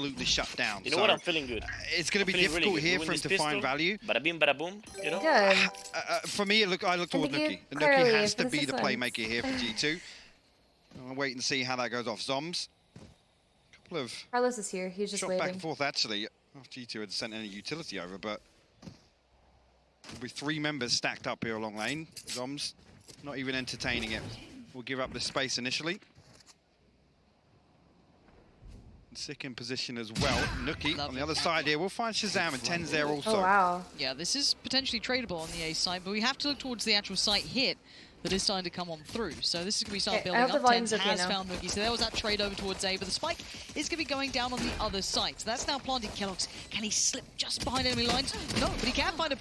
absolutely shut down. You know what? I'm feeling good. It's going to be difficult really here for him to find value. Bada bing, bada boom. You know. Good. For me, I look towards Nuki. Nuki has to be the playmaker here for G2. I'll wait and see how that goes off. Zombs. Couple of Carlos is here. He's just shot waiting. back and forth actually. If G2 had sent any utility over, but with 3 members stacked up here along lane, Zombs not even entertaining it. Will give up the space initially. Sick in position as well. Nuki on the other side here. We'll find shahzam and TENZ there also. Oh, wow. Yeah, this is potentially tradable on the A side, but we have to look towards the actual site hit that is starting to come on through. So this is going to be starting building up. TENZ has found Nuki. So there was that trade over towards A, but the spike is going to be going down on the other side. So that's now planted. Kyedae, can he slip just behind enemy lines? No, but he can find a...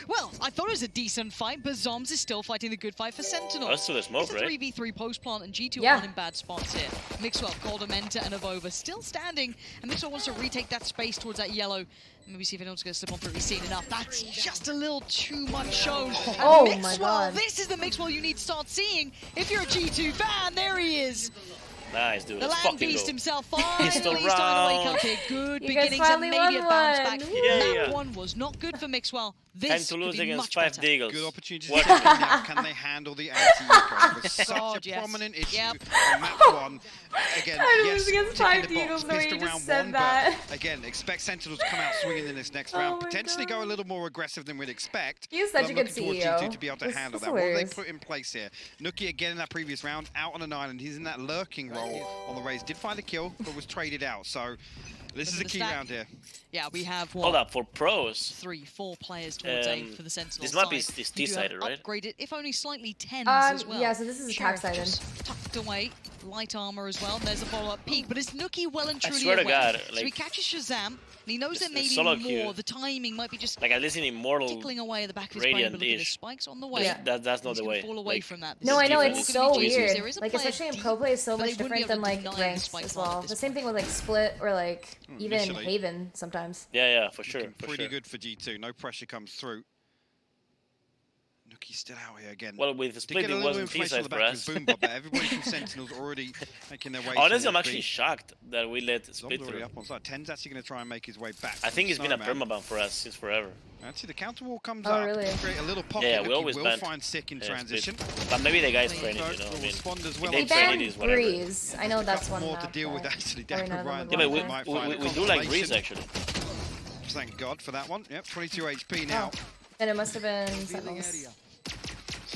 Well, I thought it was a decent fight, but Zombs is still fighting the good fight for Sentinel. Let's do the smoke, it's a 3v3 post plant, and G2 aren't in bad spots here. Mixwell, Koldamenta, and Avova still standing, and Mixwell wants to retake that space towards that yellow. Maybe see if anyone's going to slip on through. He's seen enough. That's just a little too much shown. Oh Mixwell, my God. this is the Mixwell you need to start seeing if you're a G2 fan. There he is. Nice, dude. The land beast himself finally starting to wake up here. Good you guys beginnings and maybe a bounce back. Yeah. That one was not good for Mixwell. This Time to lose against 5 Deagles. Good opportunity to check in now. Can they handle the anti-eco? It was such a prominent issue on map 1. Again, yes, against 5 Deagles, the way you just said that. But again, expect Sentinels to come out swinging in this next round. Potentially go a little more aggressive than we'd expect. He's such a good CEO. G2 to be able to handle that. What do they put in place here? Nuki again in that previous round, out on an island. He's in that lurking role on the raise. Did find a kill, but was traded out. So this is a key round here. Yeah, we have Hold up, for pros. 3-4 players towards A for the Sentinel. This map is T-sided, right? Upgraded, if only slightly TENZ as well. Yeah, so this is attack-sided. Tucked away, light armor as well. And there's a follow-up peek, but it's Nuki well and truly I swear to God, so he catches shahzam, and he knows that maybe solo more. queue. The timing might be just like at least in Immortal tickling away at the back of his brain, but look at the spikes on the way. Yeah. That's not the way. Fall away from that. No, I know, different. it's so weird. There Like, especially in pro play, is so much different than like ranks as well. The same thing with like split or like even Haven sometimes. Yeah, for sure. Pretty good for G2. No pressure comes through. Nuki's still out here again. Well, with the split, it wasn't T-side for us. But everybody from Sentinels already making their way. Honestly, I'm actually shocked that we let split through. Up on side. TENZ actually going to try and make his way back. I think it's been a permaban for us since forever. Actually, the counter wall comes up. Really? Create a little pocket. Yeah, we always will find sick in transition. But maybe the guys train it, you know. I mean, they banned Breeze. I know that's one more to deal with actually. Yeah, but we do like Breeze actually. Thank God for that one. Yep, 22 HP now. And it must have been Sentinels.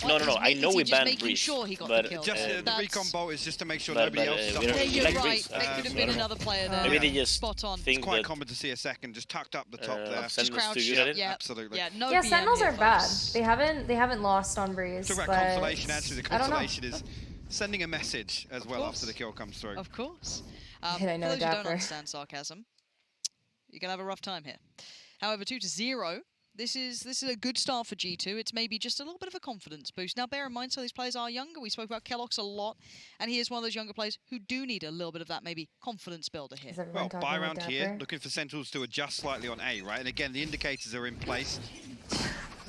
No. I know we banned Breeze, sure he got but the kill. The recon bolt is just to make sure nobody else is up. Yeah, you're like right. Breeze. There could have been another player there. Maybe they just spot on. It's quite common to see a second just tucked up the top there. Just crouch. Yeah, absolutely. Yeah, Sentinels are bad. They haven't lost on Breeze. Talk about consolation. Actually, the consolation is sending a message as well after the kill comes through. Of course. I For know those who don't dapr. understand sarcasm, you're gonna have a rough time here. However, 2-0. This is a good start for G2. It's maybe just a little bit of a confidence boost. Now, bear in mind, some of these players are younger. We spoke about Kyedae a lot, and he is one of those younger players who do need a little bit of that maybe confidence builder here. Well, buy round here, looking for Sentinels to adjust slightly on A, right? And again, the indicators are in place.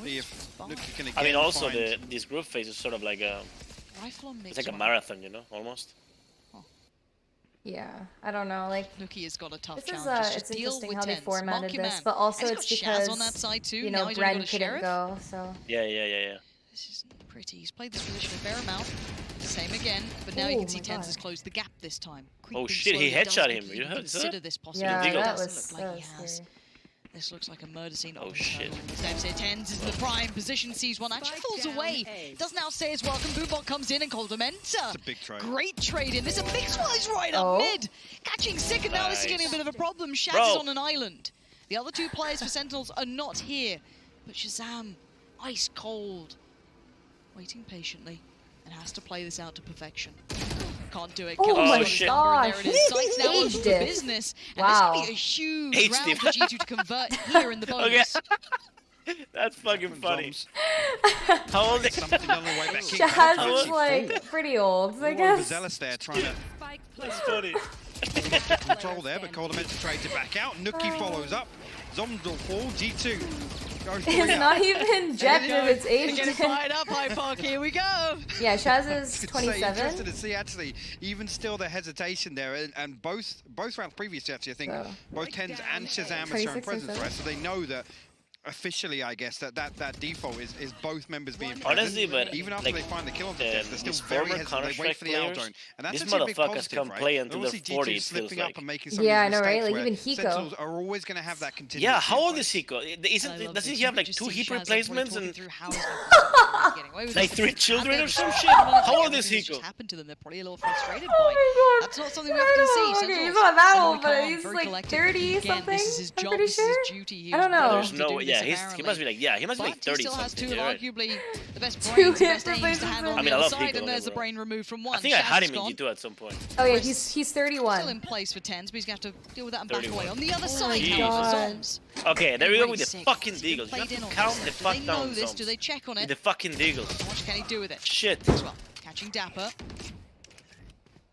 See if Nuki can again I mean, also this group phase is sort of like a it's like a marathon, you know, almost. Yeah, I don't know. Like Nuki has got a tough challenge. Just it's deal interesting with how they TENZ. formatted this, man. but also and it's he's got because Shaz on that side too. you know Bren couldn't go. So yeah. This is pretty. He's played this position a fair amount. Same again, but now you can see TENZ has closed the gap this time. Oh shit, he headshot him. You heard consider this possible. Yeah, that was look like he has. Scary. This looks like a murder scene. Oh shit. Steps here, TENZ is in the prime position, sees one, actually falls away. Doesn't now say his welcome. Boombot comes in and Koldamenta. It's a big trade. Great trade in. There's a Mixwell is right up mid. Catching sick, and now this is getting a bit of a problem. Shaz is on an island. The other two players for Sentinels are not here. But shahzam, ice cold, waiting patiently, and has to play this out to perfection. Can't do it. Oh my gosh, there it is. Sights now on the business. And this could be a huge round for G2 to convert here in the bonus. That's fucking funny. How old is Shaz is like pretty old, I guess. Zealous there trying to That's funny. control there, but Koldamenta trades it back out. Nuki follows up. Zombs will fall. G2 It's not even objective, it's age. Get it fired up, High Park, here we go! Yeah, Shaz is 27. Interested to see, actually, even still the hesitation there, and both rounds previous, actually, I think both TENZ and shahzam have shown presence, right? So they know that officially, I guess, that default is both members being present. Honestly, but even after they find the kill on the TENZ, they're still very hesitant. They wait for the players, out zone, and that's these actually a big motherfuckers positive, come right? play into the Obviously, 40, G2 it slipping feels up like. and making some Yeah, I of these know, right? mistakes Like where even Hiko. Sentinels are always going to have that continuity. Yeah, how old is Hiko? Doesn't he have like 2 hip replacements and like 3 children or some shit? How old is Hiko? Happened to them. They're probably a little frustrated by it. That's not something we have to see. Okay, he's not that old, but he's like 30 something. This is his job. I'm pretty This is his sure. duty. He I don't know. There's no, yeah, he must be like, he must be like 30 still has 2 something. of Right? arguably the best brains, the best aims to handle I on mean, the I other love side, Hiko, and there's the whatever. brain removed from one. I think I had him in Shaz is G2 at some point. Oh yeah, he's 31. Still in place for TENZ, but he's going to have to deal with that and back 31. away. On the other side, Jesus. however, zombs. Okay, there we go with the Sick. fucking So they deagles. You played have in to on count this. the Do fuck they know down, this? zombs. Do they check on With it? the fucking deagles. How much can he do with it? Shit. Well, catching dapr.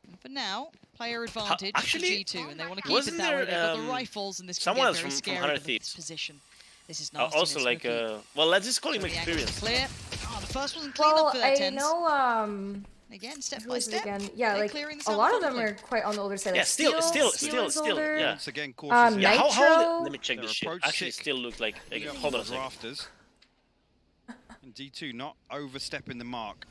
And for now, player advantage actually, for G2, and they want to keep wasn't it that way. They've got there, the rifles, and this someone can else get very from scary 100 with the Thieves. position. This is nasty. Also, like, well, let's just call him The angle's experience. clear. Oh, the first wasn't clean Well, up for that I TENZ. know, Again, step who by is it step. again? Yeah, they're like, clearing this a out lot of them thoughtfully. are quite on the older side. Yeah, Like, still, is yeah. older. Once again, cautious. Yeah, how Nitro? let me check this shit. Their approach Actually, sick. still look like, Yeah, hold on a those second. rafters. And D2 not overstepping the mark.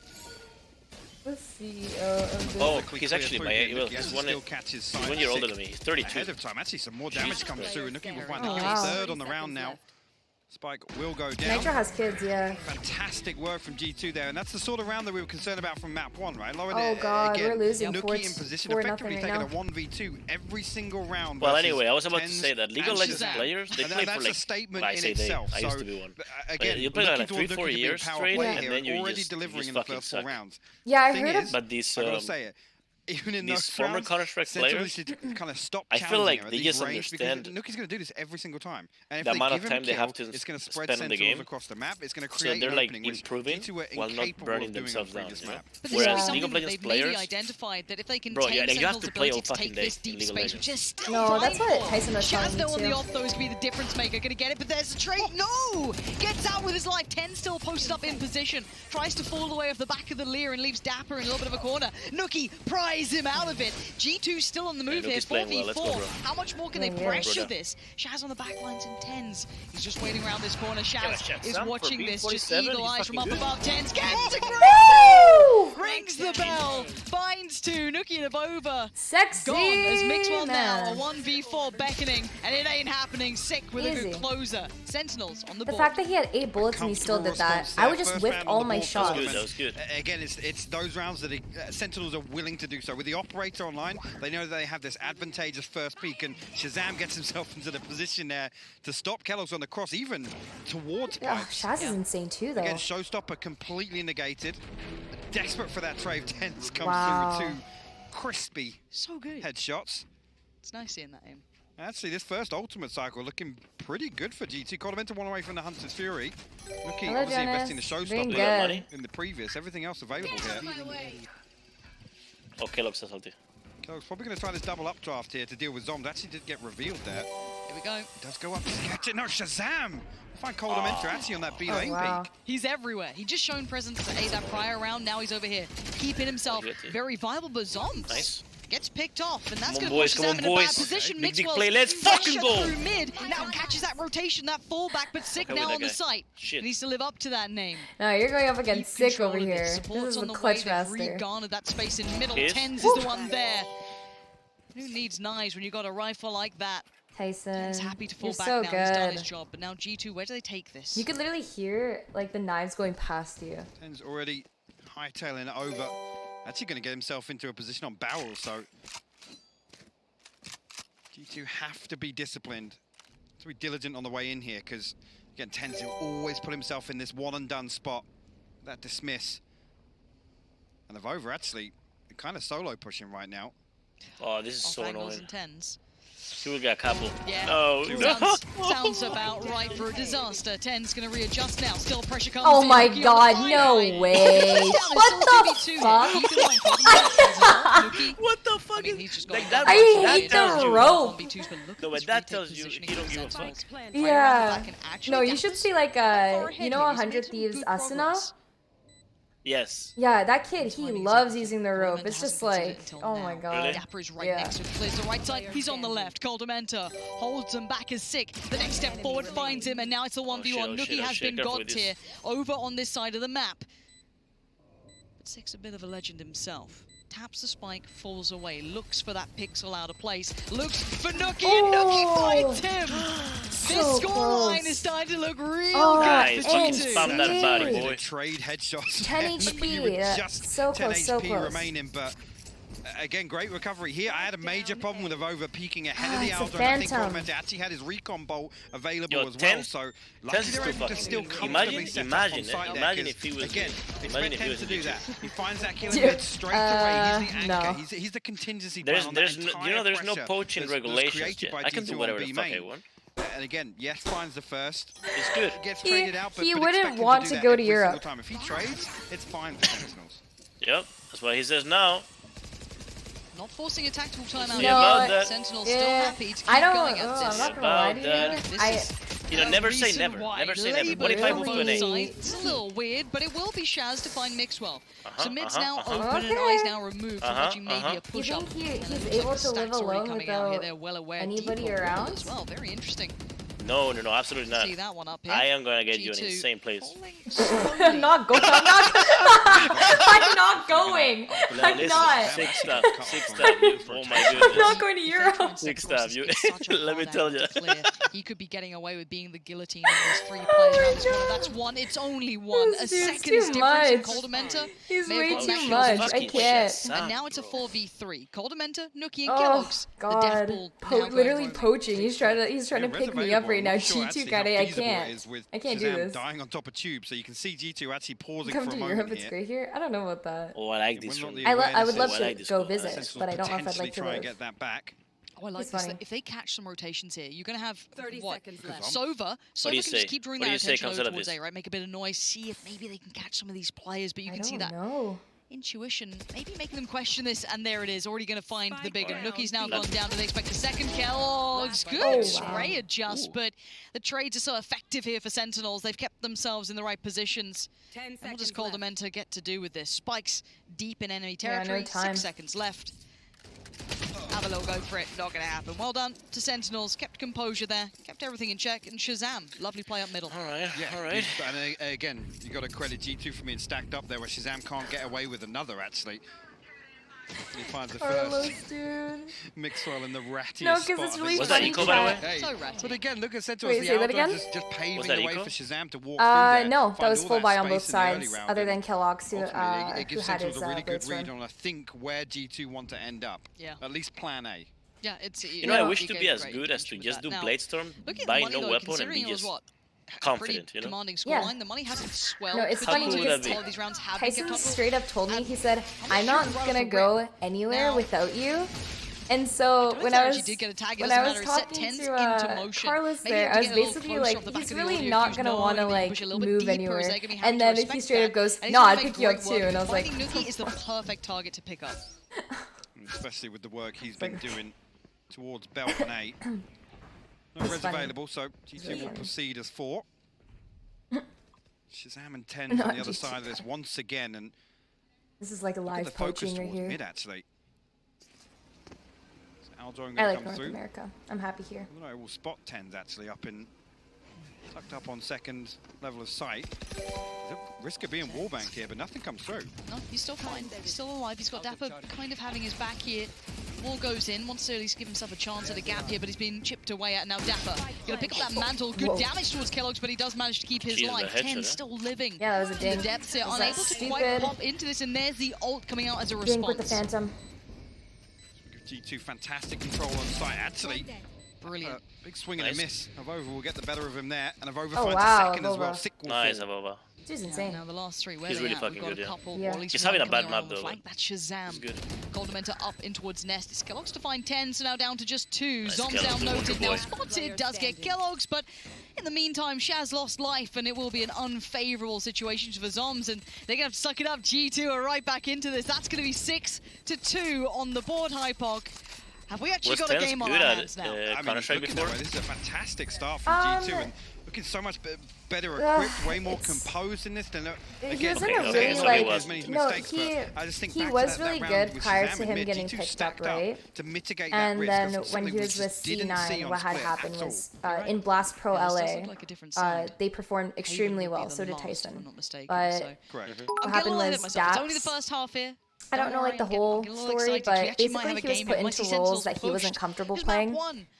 Let's see. Of Oh, Quickly he's clear actually through my here. age. Nuki He's actually one still catches sight. 1 year older than me. He's 32. Ahead of time. Actually, some more damage comes through. Nuki will find Oh, the wow. third on the round now. Spike will go down. Nitro has kids, yeah. Fantastic work from G2 there, and that's the sort of round that we were concerned about from map 1, right, Lauren? Oh god, again, we're losing Nuki in position, 4-0 effectively right taking now. a 1v2 every single round. Well, versus anyway, I was about to TENZ say that League of and Legends shahzam. players, they And play that's for like, a statement I in say itself. I used to be one. Again, you play like looking 3-4 towards Nuki to be a years power straight, player and here, then you already just delivering in the fucking first 4 suck. rounds. Yeah, I Thing heard is, But these, I gotta say it. Even in these those former rounds, Counter-Strike Sentinels players, need to kind of stop I feel like challenging her at they these just range because understand Nuki's going to do this every single time. And if the they amount give of him time a they kill, have to it's going to spread spend in the Sentinels game. across the map. It's going to So create they're an like opening, which improving G2 were while not incapable burning of doing on themselves down. previous You know? map. But this is Whereas something League of that Legends they've maybe players, identified that if they can bro, tame yeah, you have Sentinel's to play ability all to take fucking this day in deep League of space, which Legends. is still No, that's what fine. Tyson was telling me Shahzam on the too. off though is going to be the difference maker. Going to get it, but there's a trade. No! Gets out with his life. 10 still posted up in position. Tries to fall away off the back of the Lear and leaves dapr in a little bit of a corner. Nuki pries him out of it. G2 still on the move here. Nuki's playing well. 4v4. Let's go, bro. How much more can they Yeah, pressure brother. this? Shaz on the back lines and TENZ. He's just waiting around this corner. Yeah, Shaz is Shahzam for watching being this. Just 47, eagle he's eyes from fucking up good. above. TENZ gets a Woo! rings the bell. Finds 2. Nuki and over. Sexy! Gone as Mix one now, a man. 1v4 beckoning, and it ain't happening. Sick with a Easy. good closer. Sentinels on the The board. fact that he had 8 bullets and he still did that, I would just whip all my shots. That was good. Again, it's those rounds that Sentinels are willing to do so. With the operator online, they know that they have this advantageous first peek, and shahzam gets himself into the position there to stop Kelos on the cross, even towards Yeah, Pipes. Shaz is insane too, though. Again, showstopper completely negated. Desperate for that trade, TENZ comes Wow. through with 2 crispy So good. headshots. It's nice seeing that aim. Actually, this first ultimate cycle looking pretty good for G2. Got him into 1 away from the Hunter's Fury. Nuki Hello, obviously Jonas. investing the Doing showstopper good. in the previous. Everything else available here. Oh, Caleb's salty. Kellogg's probably going to try this double updraft here to deal with zombs. Actually did get revealed there. Here we go. Does go up to catch it. No, shahzam! Find Cold Mentor actually on that B lane wow. peak. He's everywhere. He just shown presence at A that prior round. Now he's over here, keeping himself very viable. But zombs Nice. gets picked off, and that's Come on, going to put boys, come Shahzam on, in a bad boys. position. Big, big Mixwell's play, let's pressure fucking go. through mid. Now catches that rotation, that fallback, but Sick Okay, now with on that the guy. site. Shit. Needs to live up to that name. No, you're going up against Keep Sick over control of here. it. This Support's is on the the clutch way. They've master. re-garnered that space in middle. Kiss. TENZ is the one there. Who needs knives when you got a rifle like that? Tyson, He's happy to fall you're back so now. He's done his good. job. But now G2, where do they take this? You could literally hear like the knives going past you. TENZ already hightailing it over. Actually going to get himself into a position on barrel, so G2 have to be disciplined. To be diligent on the way in here, because again, TENZ will always put himself in this one and done spot. That dismiss. And the Vova actually kind of solo pushing right now. Oh, this is Off so angles annoying. and TENZ. He will get a couple. Yeah. No. Sounds about right for a disaster. TENZ gonna readjust now. Still pressure comes Oh in. my Nuki god, no way. What the fuck? What the fuck I hate the rope. No, but that tells you he don't give a fuck. Yeah. No, you should see like you know 100 Thieves Asuna? Yes. Yeah, that kid, he loves using the rope. It's just like, oh my god. Really? dapr is right next to him, clears the right side. He's on the left. koldamenta holds him back as sick. The next step forward finds him, and now it's a 1v1. Nuki has been got here over on this side of the map. But Sick's a bit of a legend himself. Taps the spike, falls away, looks for that pixel out of place, looks for Nuki, and Nuki finds him! This scoreline is starting to look real good Nice, for fucking G2. spam that body, boy. Trade headshots. 10 HP, just so 10 close, so HP close. remaining, but again, great recovery here. I had a major problem with over peeking ahead of the it's a Aldo, and I think phantom. koldamenta actually had his recon bolt available Yo, as well, TENZ so luckily they're able to still comfortably set up on site there, imagine if he was again, expect TENZ to do that. He finds that killer Dude, mid straight away, he's the no. anchor, he's the contingency plan on that entire there's no pressure poaching that's regulations created yet. by I can do G2 whatever on the B fuck I main. want. And again, yes, finds the first. It's good. Gets traded out, but he but wouldn't expect him want do to that go to every single Europe. time. If he trades, it's fine for Sentinels. Yep, that's what he says now. Not forcing a tactical timeout. Yeah, about that. Sentinel's still happy to keep I don't, going at I'm this. not gonna lie to you. Never say never. Never say never. What if I move to an A? It's a little weird, but it will be Shaz to find Mixwell. So mid's now uh-huh. open and eyes now removed, so watching maybe a push up. You think And it he's looks able like to live a stack story alone coming out here. without They're well aware. anybody Deep around? as well. Very interesting. No, absolutely not. See that one up here. I am gonna get you in G2 the same place. I'm not going. I'm not going. I'm Listen, not. Six stuff. Oh my goodness. I'm not going to Europe. Six stuff. Let me tell you. He could be getting away with being the guillotine of those 3 players around this corner. That's one. It's only one. This A dude's second's too difference in much. koldamenta. He's may have way got too that much. shot. I can't. And now it's a 4v3. koldamenta, Nuki, and Oh Kellogg's. god. The death ball Literally poaching. He's trying to pick me up right now. G2 Kyedae, Kyedae, I can't do this. Dying on top of tube, so you can see G2 actually pausing Come for a to moment Europe, it's here. great here. I don't know about that. Oh, I like this one. I would love I to like this go one. visit, Sentinels but I don't know if I'd like to try and live. get that back. Oh, I like It's this. funny. If they catch some rotations here, you're going to have, 30 what? seconds left. Sova do you can just say? keep drawing What do that you say attention comes over out of towards this? A, right? Make a bit of noise, see if maybe they can catch some of these players, but you can see that No. intuition, maybe making them question this, and there it is, already going to find the big one. Nuki's now gone down, do they expect a second? Kellogg's good, Oh, wow. spray adjust, but the trades are so effective here for Sentinels. They've kept themselves in the right positions. 10 And seconds what does koldamenta get to do with this? Spikes deep in enemy Yeah, no territory, time. 6 seconds left. Have a little go for it, not going to happen. Well done to Sentinels, kept composure there, kept everything in check, and shahzam, lovely play up middle. Alright, Yeah, alright. and again, you got to credit G2 for being stacked up there, where shahzam can't get away with another, actually. He finds the Carlos, first. dude. Mixwell in the rattiest No, spot. because it's of really his Was that funny eco, by the way? that... Hey, So ratty. but again, look at Sentinels. Wait, The say that Aldo again? just paving Was the that way eco? for shahzam to walk through there. No, that find was all full buy on space both in the early sides, round, other and than Kellogg's, who, ultimately, it who gives had Sentinels his a really good blitz read run. on, I think, where G2 want to end up. Yeah. At least plan A. Yeah, it's... You know, I wish to be as good as to just do Bladestorm, buy no weapon, and be just confident, you know? Commanding Yeah. scoreline. The money hasn't swelled. No, it's for funny G2. cool would because that be? All these rounds have been kept Tyson up. straight up told me, And he said, how much I'm you not run off gonna a go rip? anywhere Now- without you. And so When when I was actually did get a tag, it when doesn't I was matter. It set talking TENZ to into motion. Carlos Maybe there, have I to was get a little basically closer like, off the back he's of the really audio not cues, gonna knowing want to maybe like push a little bit move deeper, anywhere. is they're gonna be having And to then he respect straight up that. goes, And he's no, gonna I'd make pick you up great too. work. And I was like, Finding Nuki is the perfect target to pick up. Especially with the work he's been doing towards Belt and A. No It's reds funny. available, so G2 will proceed as 4. shahzam and TENZ Not on the other G2. side of this once again, and this is like a look at the live focus poaching right towards here. mid, actually. So Aldo going I to like come North through. America. I'm happy here. I don't know, we'll spot TENZ actually up in, tucked up on second level of sight. There's a risk of being wallbanked here, but nothing comes through. No, he's still fine. He's still alive. He's got dapr kind of having his back here. Wall goes in, wants to at least give himself a chance at a gap here, but he's been chipped away at. Now dapr gonna pick up that mantle. Good Whoa. damage towards Kellogg's, but he does manage to keep his Jesus, life. the headshot, 10 huh? still living. Yeah, that was a In dink. the depths here, Was that unable to quite stupid? pop into this, and there's the ult coming out as a Dink with the response. Phantom. Give G2 fantastic control on sight, actually. Brilliant. Big swing and a Nice. miss. Avova will get the better of him there, and Avova Oh, finds wow, a second as well. Avova. Sick will Nice, fall. Abova. He's insane. Now the last three, where he's really fucking We've got good, a couple, yeah. Or at least he's having a bad coming map around the though. flank. That's Shahzam. Good. Coldamenta up in towards Nest. It's Kellogg's to find 10, so now down to just 2. Nice, Zombs Kellogg's down a noted, wonder now boy. spotted, does get Kellogg's, but in the meantime, Shaz lost life, and it will be an unfavourable situation for Zombs, and they're going to have to suck it up. G2 are right back into this. That's going to be 6-2 on the board, Hypok. Have we actually got a game on our hands now? I mean, this is a fantastic start from G2, and looking so much better equipped, way more composed in this than he was in a really he was really good prior to him getting picked up, right? To mitigate and that then risk when he was with C9, what had happened was in Blast Pro LA, they performed extremely well. So did Tyson. But what happened was It's only the first half here. I don't know like the whole story, but basically he was put into roles that he wasn't comfortable playing,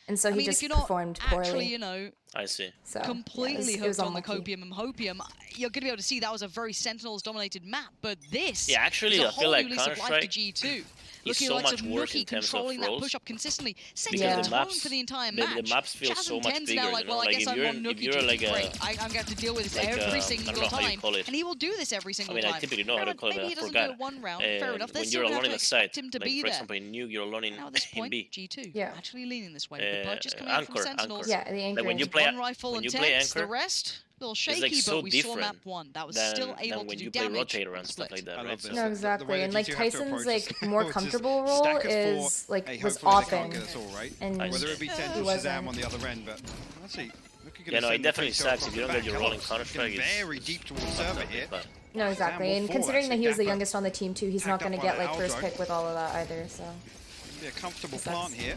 and so he just performed poorly. I see. So, completely hooked on the Copium and Hopium. You're going to be able to see that was a very Sentinels-dominated map, but this actually, is a I feel like whole new lease of life to G2. Looking so much worse in terms of controlling that roles. push-up consistently, setting Because the the tone maps, for the entire match. the maps feel so much bigger, now, like, well, I guess I'm on if Nookie, you're like great. I'm going to have to deal with this every single time, and he will do this every single time. I typically know how to call it, maybe he doesn't do it one round, fair enough. When you're alone in the site, him to like be for there. example in Nuke, you're alone in Now at this point, B. G2 actually leaning this way. The purchase coming out from Anchor. Sentinels. Yeah, the anchor. Like when you play one rifle and TENZ, the Anchor, rest a little shaky, like so but we saw map 1. That was still able to do damage. Rotator and stuff like that, right? So no, exactly. And like Tyson's like more comfortable role is like was often, and whether it be TENZ or Shahzam on the other end, but let's see. Yeah, no, it definitely sucks if you don't get your role in Counter-Strike. Very deep towards server here. No, exactly. And considering that he was the youngest on the team too, he's not going to get like first pick with all of that either. So. Be a comfortable plant here.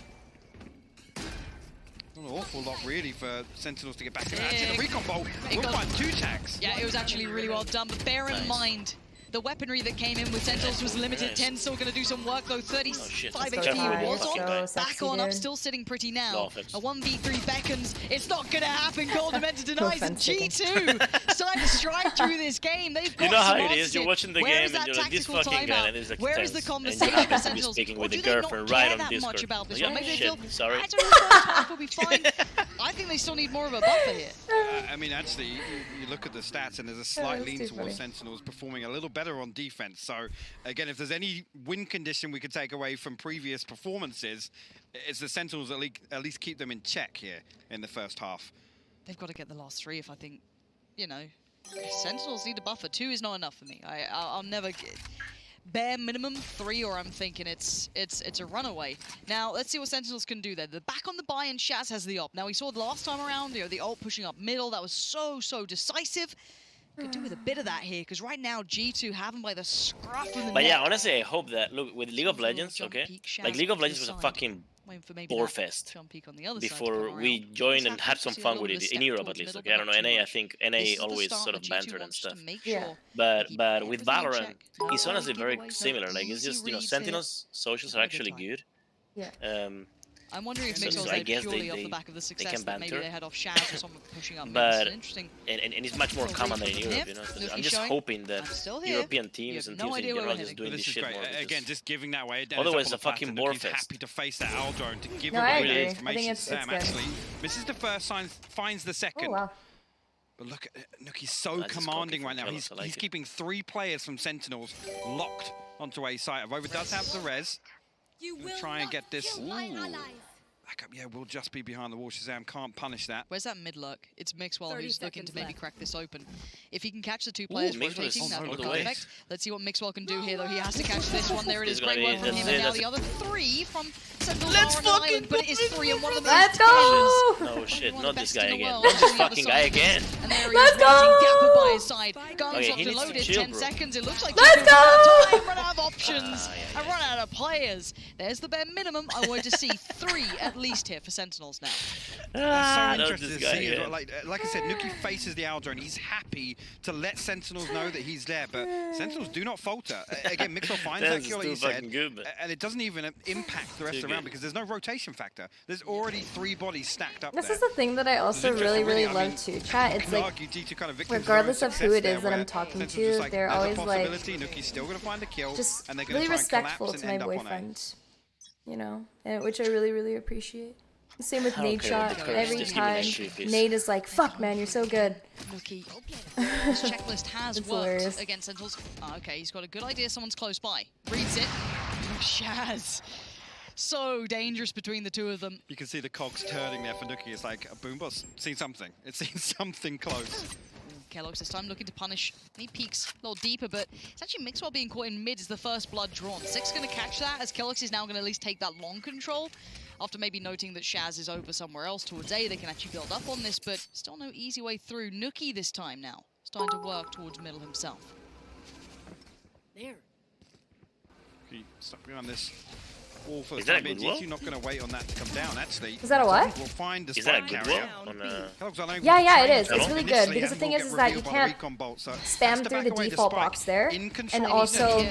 Not an awful lot really for Sentinels to get back in. Actually, the recon bolt will find 2 tags. Yeah, it was actually really well done, but bear in mind, the weaponry that came in with Sentinels was limited. TENZ still going to do some work though. 35 HP was on. Back on up, still sitting pretty now. A 1v3 beckons. It's not going to happen. Coldamenta denies. And G2 starting to strike through this game. They've got how it is. You're watching the game and you're like, this fucking guy, and it's like, where is the conversation with Sentinels? Speaking with the girlfriend right on Discord. About this yeah, maybe shit, they feel, sorry. I don't know, the first half will be fine. I think they still need more of a buffer here. I mean, actually, you look at the stats, and there's a slight lean towards Sentinels performing a little better on defense. So, again, if there's any win condition we could take away from previous performances, it's the Sentinels at least keep them in check here in the first half. They've got to get the last 3 if I think, you know, Sentinels need a buffer. 2 is not enough for me. I'll never get... Bare minimum 3, or I'm thinking it's a runaway. Now let's see what Sentinels can do there. They're back on the buy, and Shaz has the op. Now we saw the last time around, you know, the ult pushing up middle. That was so decisive. Could do with a bit of that here, because right now G2 have him by the scruff of the neck. But yeah, honestly, I hope that look with League of Legends, okay, like League of Legends was a fucking bore fest before we joined and had some fun with it in Europe at least. Okay, I don't know, NA. I think NA always sort of bantered and stuff. Yeah. But with Valorant, it's honestly very similar. Like it's just, you know, Sentinels socials are actually good. Yeah. I'm wondering if Mixwell's there purely off the back of the success that maybe they had off Shaz or someone pushing up. But interesting. And it's much more common than in Europe, you know. I'm just hoping that European teams and teams in general are just doing this shit more. Again, just giving that way. Otherwise, it's a fucking bore fest. Happy to face that Al drone to give away the I information. think it's Sam actually misses the first sign, finds the second. Oh, wow. But look, he's so commanding right now. He's keeping 3 players from Sentinels locked onto a site. Avova does have the res. Try and get this. Back up, yeah, we'll just be behind the wall. Shahzam can't punish that. Where's that mid lurk? It's Mixwell who's looking to maybe crack this open. If he can catch the 2 players rotating, that would be perfect. Let's see what Mixwell can do here, though. He has to catch this one. There it is. Great work from him. And now the other 3 from Sentinels are on the island, but it is 3 and one of them Let's is go! No shit, not this guy again. Not this fucking guy again. And there he is, dapr by his side. Guns locked and loaded. 10 seconds. It looks like Let's go! Run out of options and run out of players. There's the bare minimum. I wanted to see 3 at least here for Sentinels now. So interested to see it. Like I said, Nookie faces the Aldro and he's happy to let Sentinels know that he's there, but Sentinels do not falter. Again, Mixwell finds that kill, like you said, and it doesn't even impact the rest of the round because there's no rotation factor. There's already 3 bodies stacked up This there. is the thing that I also really love too, chat. It's like, regardless of who it is that I'm talking to, they're always like, just really respectful to my boyfriend, you know, which I really appreciate. Same with Nade shot. Every time Nade is like, "Fuck, man, you're so good." Nuki. This checklist has worked hilarious. against Sentinels. Oh, okay, he's got a good idea. Someone's close by. Reads it. Shaz. So dangerous between the two of them. You can see the cogs turning there for Nuki. It's like a boombox. Seen something. It's seen something close. Keloqz this time looking to punish. He peeks a little deeper, but it's actually Mixwell being caught in mid is the first blood drawn. Six going to catch that as Keloqz is now going to at least take that long control. After maybe noting that Shaz is over somewhere else towards A, they can actually build up on this, but still no easy way through. Nuki this time now, starting to work towards middle himself. There. He stuck behind this wall for Is the that time a good being. wall? GT not going to wait on that to come down, actually. Is that a what? We'll find the Is that a spike good carrier. wall? Yeah, it is. It's really good because the thing is that you can't spam through the default box there, and also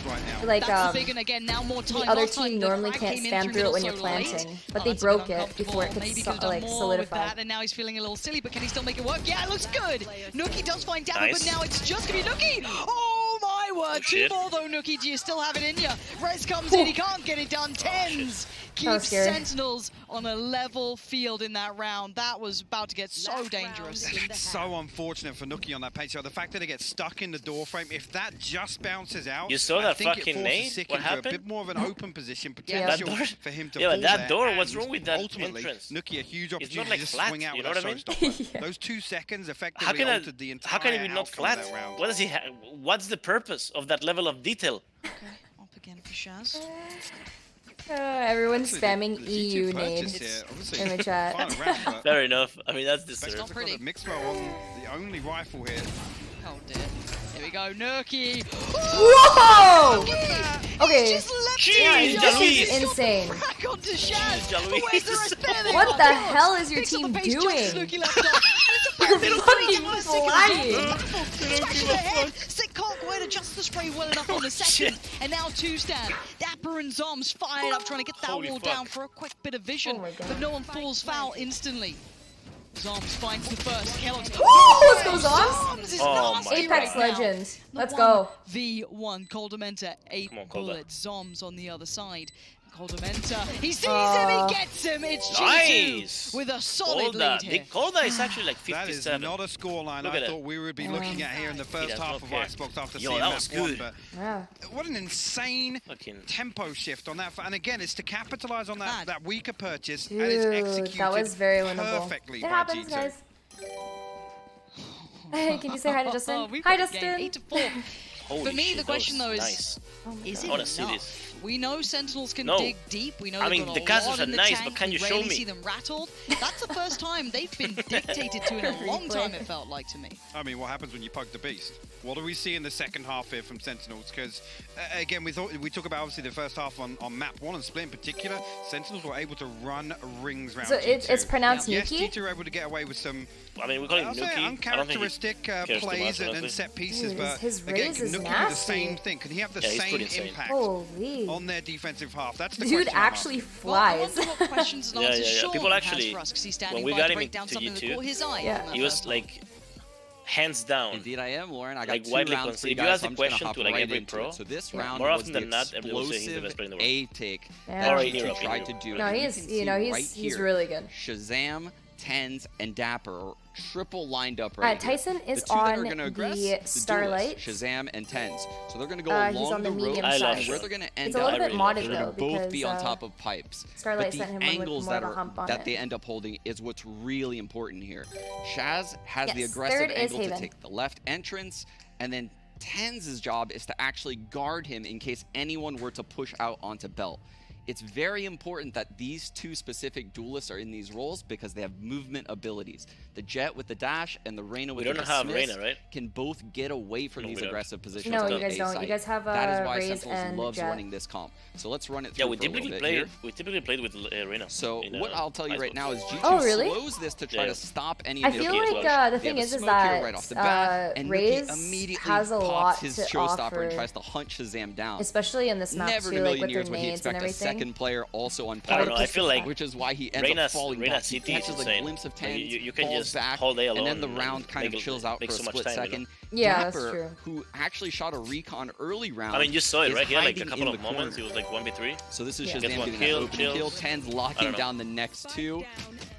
like again, now more time. the other team normally can't spam through it when you're planting, but they broke it before it could like solidify. And now he's feeling a little silly, but can he still make it work? Yeah, it looks good. Nuki does find dapr, but now it's just gonna be Nuki. Oh my word! Two more though, Nuki. Do you still have it in you? Rez comes in, he can't get it done. TENZ keeps Sentinels on a level field in that round. That was about to get so dangerous. It's so unfortunate for Nuki on that page. So the fact that it gets stuck in the door frame, if that just bounces out, you saw that I think fucking it nade? Sick What into happened? a bit more of an open position, Yeah, potential for him to yeah, fall that there. door, what's And wrong with that ultimately, entrance? Nuki, a huge It's opportunity not like to just flat, swing out you with know that what I mean? showstopper. Those 2 seconds How effectively can altered the entire how can it be not outcome of flat? that round. What does he what's the purpose of that level of detail? Okay, up again for Shaz. Everyone's spamming EU nade in the chat. Fair enough. I mean, that's It's deserved. not pretty. Mixwell on the only rifle here. Oh dear. Here we go, Nuki. Whoa! Okay. Just left Jeez, it. This Jeez. is insane. Back onto Shaz. Jeez, Where's the rest there? What the hell is your Picks up team the pace just as doing? Nuki left off. You're fucking flying. Smashing ahead. Sick can't quite adjust the spray well enough on the second. And now two stand. dapr and zombs fired up trying to get that Holy wall fuck. down for a quick bit of vision. Oh my God. But no one falls foul instantly. Zombs finds the first. Keloqz. Let's go, Zombs! Is Oh nasty my Apex right now. Legend. The Let's go. 1v1. Coldamenta, 8 Come on, Colda. bullets. Zombs on the other side. Coldamenta, he sees him, he gets him. It's G2 Nice. with a solid lead here. Colda is actually like 57. That is not a scoreline Look I at thought we would be looking at here in the first does half not of care. Icebox after Yo, seeing that map was 1. good. But Yeah. what an insane Fucking tempo shift on that. And again, it's to capitalize on Mad. that weaker purchase. Dude, and it's executed that was very winnable. perfectly It by happens, G2. guys. Hey, can you say hi to Justin? We've Hi, got the game Justin. 8-4. holy For me, shit, the that question was though is, nice. is I it wanna see enough? this. We know Sentinels can No. dig deep. We know I they've mean, got the a castles lot are in the nice, tank. but can you We show rarely me? see them rattled. That's the first time they've been dictated to in a long time, it felt like to me. I mean, what happens when you poke the beast? What do we see in the second half here from Sentinels? Because, again, we talk about, obviously, the first half on map 1 and Split in particular. Sentinels were able to run rings around So G2. it's pronounced Yes, Nuki? G2 were able to get away with some I mean, we call him I'll say Nuki. I don't think he uncharacteristic cares too plays much, and honestly. set pieces, Dude, but his again, raise can is Nuki do the nasty. same thing? Can he have the Yeah, he's same pretty insane. impact Holy. on their defensive half? That's the Dude question mark. actually Well, I flies. wonder what questions and Yeah, answers yeah, yeah. Sean People has actually- for us, 'cause he's standing when we by got to him break down into something that G2, caught his eye. Yeah. on that He was first one. like, hands down. Indeed, I am, Lauren. I got Like, 2 widely rounds for considered. you If you guys, ask so the I'm just gonna question hop to, like, right every into pro, it. So this Yeah. round more was often the than not, everyone will say he's the best player in the world. explosive A-take Yeah. that Or G2 in Europe, tried to do. No, And he you is, can you see know, right he's here, really good. Shahzam, TENZ, and dapr triple lined up right here. Tyson is the two that are on gonna aggress, the duelists, Starlight. Shahzam and TENZ. So they're going to go He's along on the the road, medium I love side. where they're going to end It's a little up. bit modded They're gonna though, both be on because, top of pipes. Starlight but the sent him one with angles more that of a hump on that it. they end up holding is what's really important here. Shaz has the Yes, aggressive third is angle to Haven. take the left entrance, and then TENZ's job is to actually guard him in case anyone were to push out onto belt. It's very important that these two specific duelists are in these roles because they have movement abilities. The Jet with the dash and the Reyna with We the don't have dismiss Reyna, right? can both get away from No, these we don't. aggressive positions. No, on you the guys A don't. You site. guys have That is why Raze Sentinels and loves Jet. running this comp. So let's run it through Yeah, we for a little typically bit here. played with Reyna. So in, what I'll tell you right Icebox. now is G2 Oh, really? slows this to try Yeah. to stop any I of the feel Nuki as like well. the They thing have a is smoke that here right off the bat, and Nuki Raze immediately has a pops lot his to showstopper offer, and tries to hunt Shahzam down. especially in this map Never in too, a like million with their years would he nades and expect a everything. second player also on I don't know. I feel like which is why he ends up falling back. He catches a glimpse of TENZ, you can falls just back, hold A alone, and then the round kind of chills out for a split second. Yeah, dapr, that's true. who actually shot a recon early round. I mean, you saw it, right? He had like a couple of moments. He was like 1v3. So this is Gets shahzam one getting kill, that opening kill. chills. TENZ locking down the next two,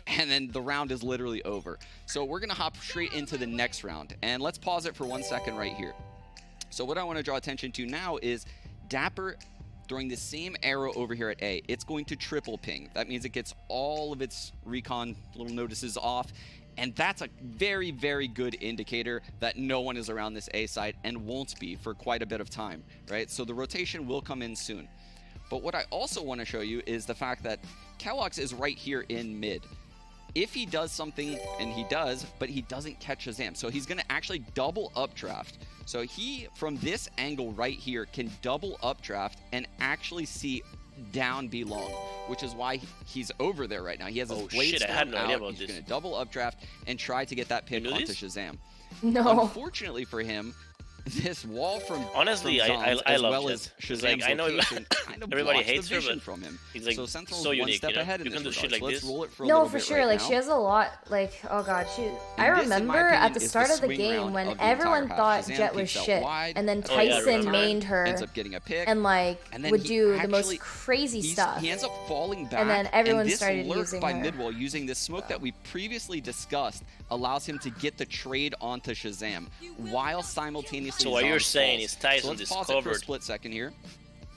and then the round is literally over. So we're gonna hop straight into the next round, and let's pause it for 1 second right here. So what I want to draw attention to now is dapr throwing the same arrow over here at A. It's going to triple ping. That means it gets all of its recon little notices off, and that's a very, very good indicator that no one is around this A site and won't be for quite a bit of time, right? So the rotation will come in soon. But what I also want to show you is the fact that keloqz is right here in mid. If he does something, and he does, but he doesn't catch shahzam, so he's going to actually double updraft. So he, from this angle right here, can double updraft and actually see down B long, which is why he's over there right now. He has his blade I had no idea out. about He's this. going to double updraft and try to get that pick onto shahzam. No. Unfortunately for him, this wall from honestly, zombs, I as love well Jet. as shahzam's Like, I know location kind of everybody blocks hates the her, vision but from him. he's like so Sentinel's so one unique, step you know? ahead in You can do this shit regard. like Let's this. roll it for a No, little for bit sure. right Like now. she has a lot. Like, oh god, I This, in my remember opinion, at the is start of the swing game round when of the everyone entire thought half. Shahzam Jet was peeks out shit, wide, and then Oh, yeah, I Tyson remember. mained her ends up getting a pick, and like then would he do the actually- most crazy stuff. He ends up falling back, And then everyone this started lurk using by her. midwall using this smoke that we previously discussed allows him to get the trade onto shahzam while simultaneously. So what you're Zombs saying falls. is Tyson so let's is pause it for a covered. split second here.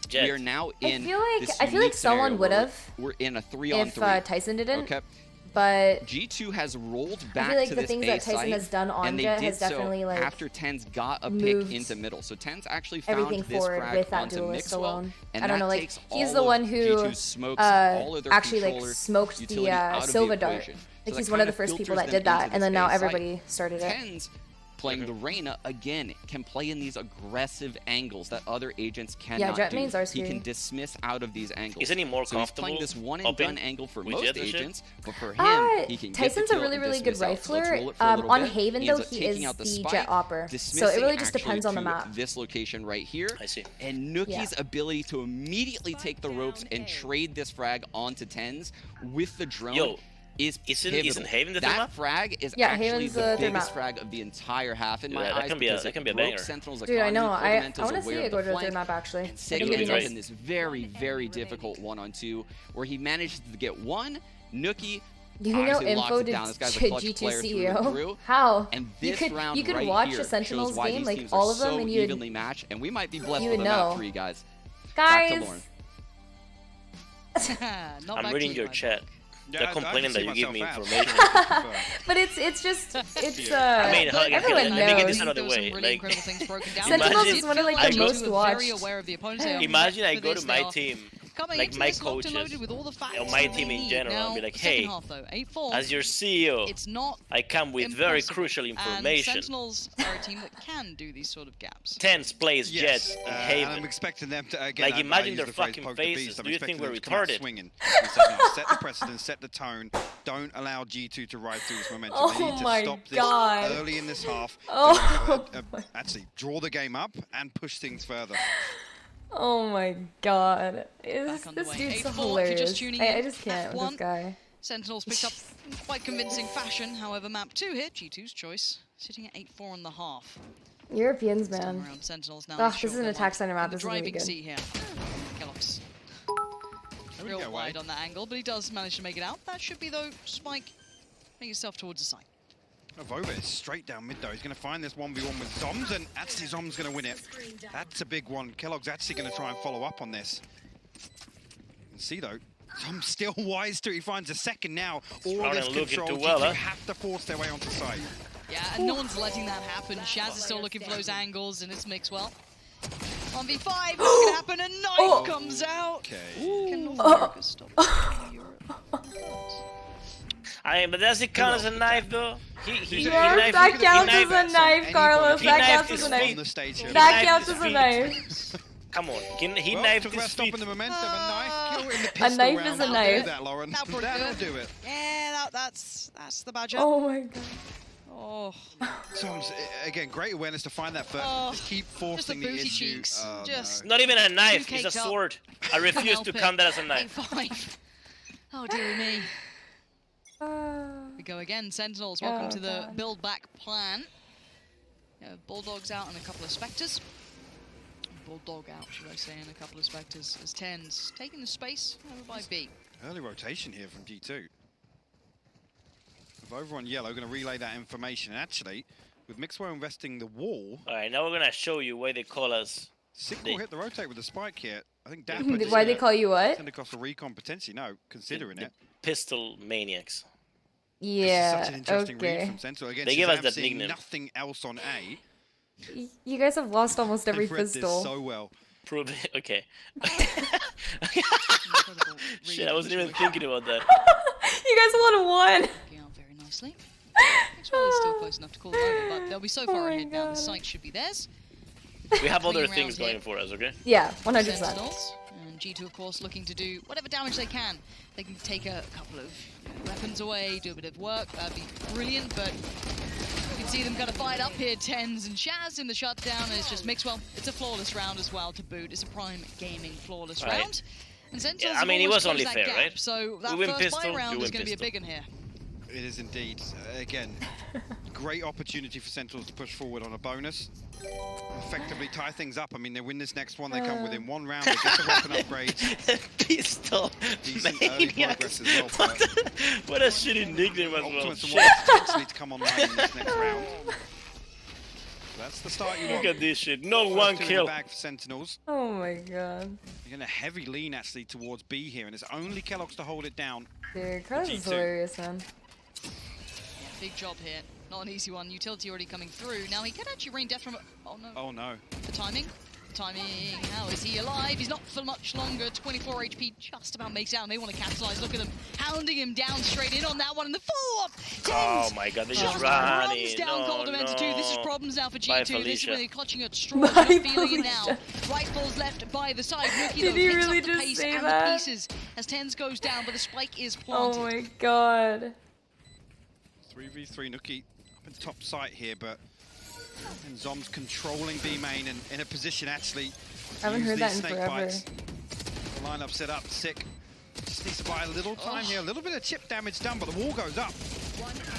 Jet. We are now in. I this feel like unique someone scenario would where have We're in a if 3-on-3. Tyson didn't. Okay. But G2 has rolled I back feel like to the this things A that Tyson site, has done on and they Jet did has definitely so like after TENZ got a pick moved into middle. So TENZ actually found everything this forward frag with that onto duelist Mixwell, alone. and I don't that know, like takes he's all the of one who G2's smokes, all of their actually like controller smoked utility the out of the Sova dart. equation. Like So he's that one of kind the first people filters that them did that, into and then this now A site. everybody started it. TENZ playing the Reyna again can play in these aggressive angles that other agents cannot Jet do. mains are He scary. can dismiss out of these angles. Isn't he more so he's comfortable playing this one and up in done angle for with most Jet and shit? agents, but for him, he can Tyson's get the a kill really, and really good dismiss out. So let's rifler. roll it for a little On bit. Haven, ends though, up he taking is out the the spike, Jet opper. So it dismissing really just actually depends on the to map. this location right here. I see. And Nuki's ability to immediately take the ropes and trade this frag onto TENZ with the drone. Yo, is Isn't pivotal. Haven the third That map? frag is Yeah, actually Haven's the the third biggest map. frag of the entire half in my that eyes. can be a- because that it can be a broke banger. Sentinel's Dude, I know. economy. I Fundamental's want to aware see of it go the to the flank, third map actually. and Sig I think ends it'd up be in this very, very difficult 1-on-2 where he manages to get one. Nuki You know obviously locks info it to down. This guy's a clutch G2 player through and CEO? through. How? And You this round could right watch here the Sentinels shows why game, these like teams all are of them, so and you'd evenly matched, and we might be blessed you with would a map know. 3, guys. Back to guys. Lauren. Not I'm back reading to you, your my chat. dog. They're complaining that you give me information. But it's just it's I mean, everyone let me get this knows. out of the There was some way. really Like, incredible things broken down. Sentinels Imagine is one of like I the go- most Very watched. aware of the opponents. They are imagine I for go this, to they my are team, coming like into my this locked and coaches, loaded with all the facts or my that team they in need. general, Now, and be like, the second hey, half, though, 8-4, as your CEO, it's not I come with very impossible. crucial And information. Sentinels are a team that can do these sort of gaps. TENZ plays Yes, Jet in and I'm Haven. expecting them to again. Like, imagine use their the phrase fucking poke the faces. beast. I'm Do you expecting think we're them to come out retarded? swinging. In the second half. Set the precedent, set the tone. Don't allow G2 to ride through this momentum. Oh they need to my stop this God. early in this half. Oh Actually, draw the game up and push things further. Oh my god. This underway. dude's 8-4, if you're hilarious. just tuning I in, just can't with F1. this guy. Sentinels picked up in quite convincing fashion. However, map 2 here, G2's choice, sitting at 8-4 and a half. Europeans, Time man. around Sentinels now. Ugh, make this sure is an they're attack on center map. the This is really driving good. seat here. keloqz. we Real go, wide Wade. on that angle, but he does manage to make it out. That should be, though, Spike. Make yourself towards the site. Vova is straight down mid though. He's going to find this 1v1 with Zombs, and actually Zombs going to win it. That's a big one. keloqz actually going to try and follow up on this. And see though, Zombs still wise too. He finds a second now. All of this control. G2 have to force their way onto site. Yeah, and no one's letting that happen. Shaz is still looking for those angles, and it's Mixwell. 1v5, what's going to happen? A knife comes out. Okay. Can North America stop Europe? But does it count as a knife though? He Yes, knifed- that he counts knifed- as a knife, Carlos. He That knifed counts his as a On knife. the stage here. That knifed counts his as a feet. knife. Come on, he Well, knifed to his rest up feet. in the momentum, a knife kill in the pistol knife round. is a That'll knife. do that, Lauren. That'll That'll do do it. Yeah, that's the badger. Oh my god. Oh. Zombs, again, great awareness to find that first. Just keep forcing the issue. Cheeks. Just not even a knife, it's a sword. I refuse to count that as a knife. 8-5. Oh, dearie me. We go again, Sentinels. Welcome to the build back plan. Bulldogs out and a couple of Spectres. Bulldog out, should I say, and a couple of Spectres. As TENZ taking the space over by B. Early rotation here from G2. With over on yellow, going to relay that information. And actually, with Mixwell investing the wall. Alright, now we're going to show you why they call us. Sick will hit the rotate with the spike here. I think dapr. Why they call you what? Send across a recon potentially. No, considering it. Pistol maniacs. Yeah. Such an interesting read from Sentinel. Again, they give us that nickname. Nothing else on A. You guys have lost almost every pistol. So well. Prove it. Okay. Shit, I wasn't even thinking about that. You guys would have won. Out very nicely. Maxwell is still close enough to call it over, but they'll be so far ahead now. The site should be theirs. We have other things going for us, okay? Yeah, 100%. Sentinels, and G2, of course, looking to do whatever damage they can. They can take a couple of weapons away, do a bit of work. That'd be brilliant, but you can see them kind of fight up here. TENZ and Shaz in the shutdown, and it's just Mixwell. It's a flawless round as well to boot. It's a prime gaming flawless round. And Sentinels I mean, it was only fair, gap, right? So that we first pistol, round is going to be a big one here. It is indeed. Again, great opportunity for Sentinels to push forward on a bonus. Effectively tie things up. I mean, they win this next one, they come within 1 round, they get the weapon upgrade. Pistol Decent early progress as well. What a shitty nickname as well. Ultimates and Warriors potentially to come online in this next round. That's the start you want. Look at this shit. No one kill. Back for Sentinels. Oh my god. You're going to heavy lean actually towards B here, and it's only Kellogg's to hold it down. Dude, Crashies is hilarious, man. Big job here. Not an easy one. Utility already coming through. Now he can actually rain death from... Oh no. Oh no. The timing. The timing. How is he alive? He's not for much longer. 24 HP just about makes out. And they want to capitalize. Look at them. Hounding him down straight in on that one. And the follow-up. Oh my god, they just runs down no, no. 2. This is problems now for G2. This is when they're clutching at straws. Not feeling it now. Rifles left by the side. Nuki, Did he really just say that? Pieces as TENZ goes down, but the spike is planted. Oh my god. 3v3 Nuki up in top site here, but and Zombs controlling B main and in a position actually. I haven't heard that in forever. Bites. The lineup set up, sick. Just needs to buy a little time here, a little bit of chip damage done, but the wall goes up.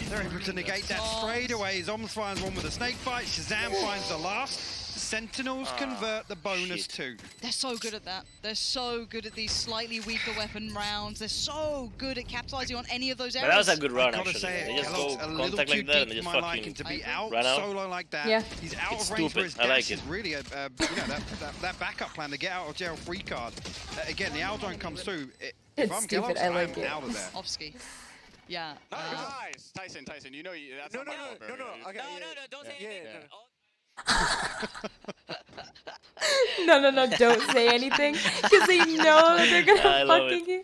They're able to negate that straight away. Zombs finds one with a snake bite. Shahzam finds the last. Sentinels convert the bonus too. They're so good at that. They're so good at these slightly weaker weapon rounds. They're so good at capitalizing on any of those areas. But that was a good run, I've got to actually. say They just Kellogg's go a little contact too like that and they deep just for my liking fucking to be out run out. solo like that. Yeah. He's out It's of range for stupid. his I like dash. it. Is really that backup plan to get out of jail free card. Again, the Aldrone comes through. If I'm stupid, Kellogg's, I like I'm it. out of there. Offski. Yeah. Nice. Tyson, you know that's not my fault, bro. Okay, no, don't say anything. No, don't say anything. Because they know that they're gonna fucking you.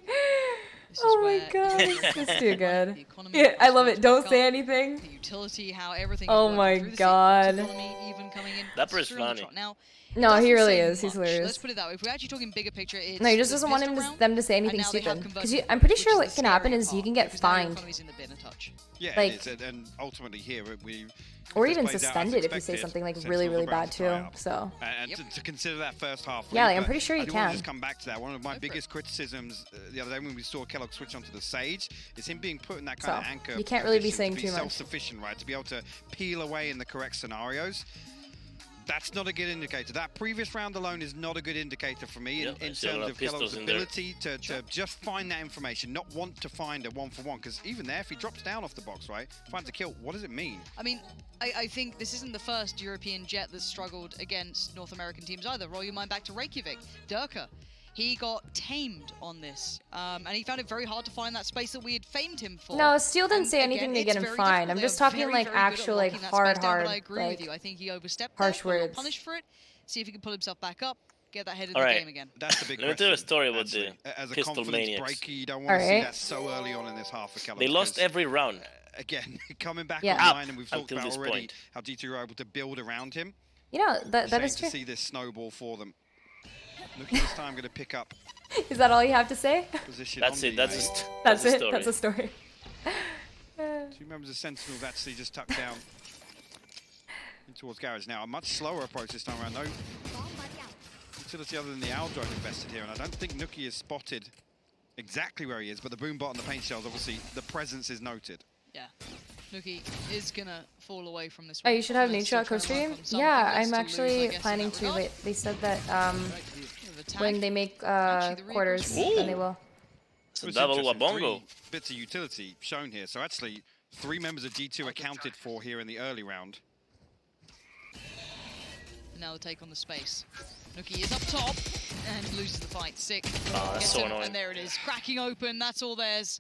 Oh my god, it's too good. Yeah, I love it. Don't say anything. The utility, how everything Oh my god. dapr is funny. No, he really is. He's hilarious. Let's put it that way. If we're actually talking bigger picture, it's no, he just doesn't want them to say anything stupid. Because I'm pretty sure what can happen is you can get fined. Yeah, like, it is, and ultimately here we. Or even suspended if you say something like really bad too. So. And to consider that first half. Yeah, like, I'm pretty sure you I do can. want to just come back to that. One of my biggest criticisms the other day when we saw Kellogg switch onto the Sage is him being put in that kind of anchor. You can't really be saying to be too much. Self-sufficient, right? To be able to peel away in the correct scenarios. That's not a good indicator. That previous round alone is not a good indicator for me in terms of Kellogg's ability to just find that information, not want to find a 1-for-1. Because even there, if he drops down off the box, right, finds a kill, what does it mean? I mean, I think this isn't the first European jet that's struggled against North American teams either. Roll your mind back to Reykjavik. Durka. He got tamed on this, and he found it very hard to find that space that we had famed him for. No, Steel didn't say anything to get him fined. I'm just talking like actual, like hard, but I agree with you. I think he overstepped harsh there, words. Punished for it. See if he can pull himself back up, get that head in All the right. game again. That's the big Let me question. tell you a story about Actually, the as a pistol confidence maniacs. breaker, you don't want to see that so early on in this half for Kellogg. They lost every round. Again, coming back Yeah. online, and we've talked Until about this already point. how G2 were able to build around him. You know, that is to true. see this snowball for them. Looking this time, going to pick up. Is that all you have to say? Position That's on it. the That's A. it. That's it. Story. That's a story. Two members of Sentinels actually just tucked down in towards garage. Now, a much slower approach this time around. No utility other than the owl drone invested here, and I don't think Nuki is spotted exactly where he is, but the boom bot and the paint shells, obviously, the presence is noted. Yeah. Nuki is gonna fall away from this Oh, one. you should have Nature co-stream? Yeah, I'm actually planning to. They said that when they make quarters, then they will. It's a double wabongo. Bits of utility shown here. So actually, 3 members of G2 accounted for here in the early round. Now the take on the space. Nuki is up top and loses the fight. Sick. Oh, that's so annoying. And there it is. Cracking open. That's all theirs.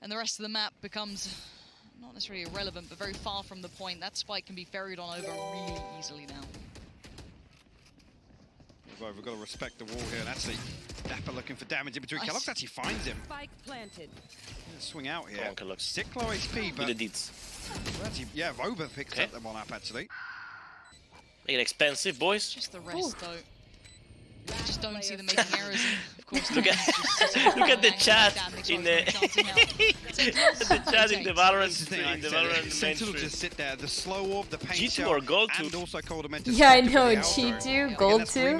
And the rest of the map becomes not necessarily irrelevant, but very far from the point. That spike can be ferried on over really easily now. We've got to respect the wall here, and actually, dapr looking for damage in between. Kellogg's actually finds him. Spike planted. Swing out here. Come on, 6 low HP, but actually, yeah, Voba picks up the one up actually. Make it expensive, boys. Just the rest, though. I just don't see them making errors. Of course, look at the chat in the chat in the Valorant Sentinel just sit there. The slow orb, the paint G2 or gold and also Koler. Yeah, I know. G2, gold 2.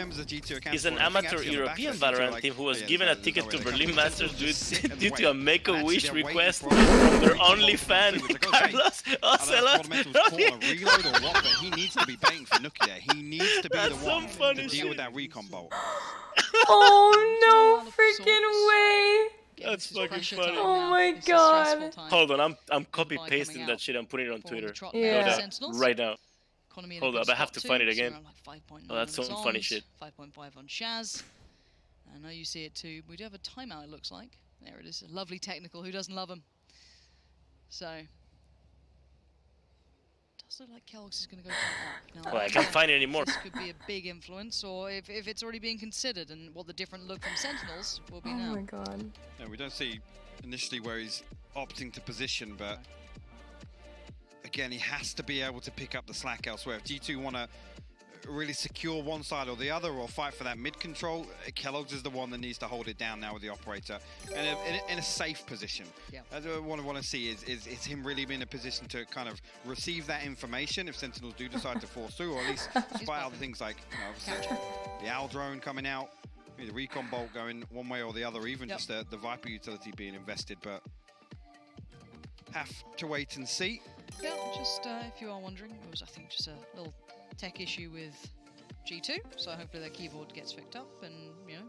Is an amateur European Valorant team who was given a ticket to Berlin Masters due to a Make-A-Wish request from their only fan, Carlos Ocelot. Reload or what, but he needs to be baiting for Nuki there. He needs to be the one to deal with that recon bolt. Oh no freaking way! That's fucking funny. Oh my god. Hold on, I'm copy pasting that shit. I'm putting it on Twitter. Yeah. Right now. Hold up, I have to find it again. Oh, that's some funny shit. 5.5 on Shaz. I know you see it too. We do have a timeout, it looks like. There it is. A lovely technical. Who doesn't love him? So. Does look like Kellogg's is going to go up. Now, well, I can't find it anymore. This could be a big influence, or if it's already being considered, and what the different look from Sentinels will be now. Oh my god. Yeah, we don't see initially where he's opting to position, but again, he has to be able to pick up the slack elsewhere. If G2 want to really secure one side or the other, or fight for that mid control, Kellogg's is the one that needs to hold it down now with the operator, and in a safe position. Yeah. What I want to see is him really be in a position to kind of receive that information if Sentinels do decide to force through, or at least spy out things like, you know, the owl drone coming out, maybe the recon bolt going one way or the other, or even just the Viper utility being invested, but have to wait and see. Yeah, just if you are wondering, it was, I think, just a little tech issue with G2, so hopefully their keyboard gets picked up and, you know,